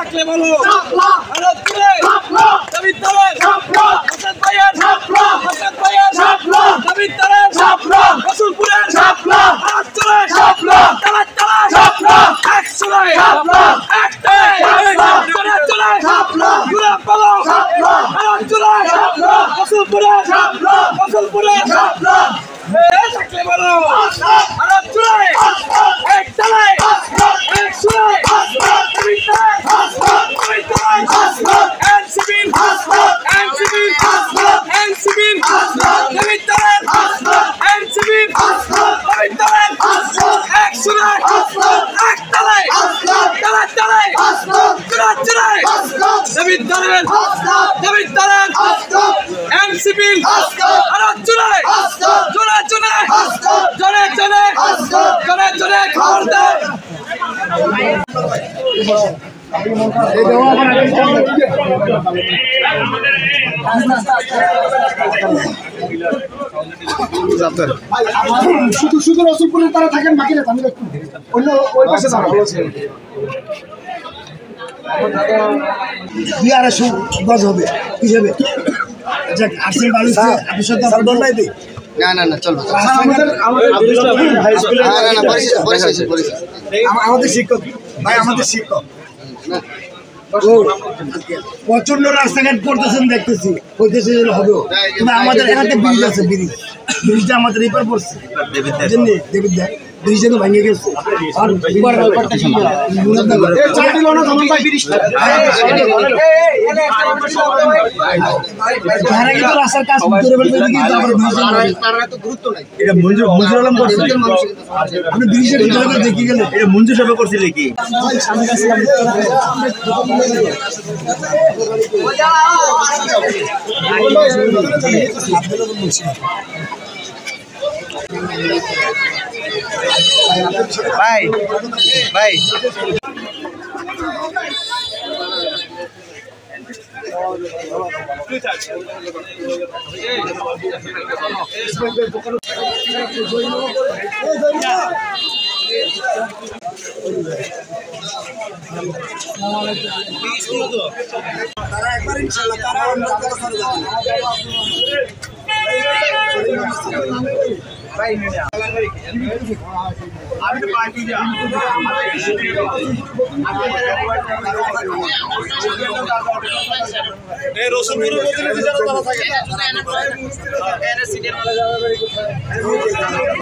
থাকলে বলো ভারতপুরে দাবির দলের হাসান ভাইয়ের দাবির দলের রসুলপুরের ভারতপুরে একশোয় একটাই ঘুরে পালো ভারতপুরে রসুলপুরে থাকলে বলো ভারতপুরে একটাই একশোয় শুধু রসুলপুরে তারা থাকেন, বাকি না আমি অন্য ওই পাশে গজ হবে হিসেবে আমাদের শিক্ষক ভাই, আমাদের শিক্ষক প্রচন্ড রাস্তাঘাট করতেছেন দেখতেছি, হইতেছে হবে। তবে আমাদের এখানে ব্রিজ আছে, ব্রিজটা আমাদের এবার পড়ছে দেবিদ্যা ব্রিজটা তো ভেঙে গেছে। আর রাস্তার কাজ গুরুত্ব নাই, এটা মঞ্জুর আলম করছে। আমি ব্রিজের ভিতরে দেখি গেলে এটা মঞ্জুর সভা করছিল কি ভাই ভাই তারা একবার ইনশাআল্লাহ তারা আমরা রসুলপুরের মধ্যে যারা থাকে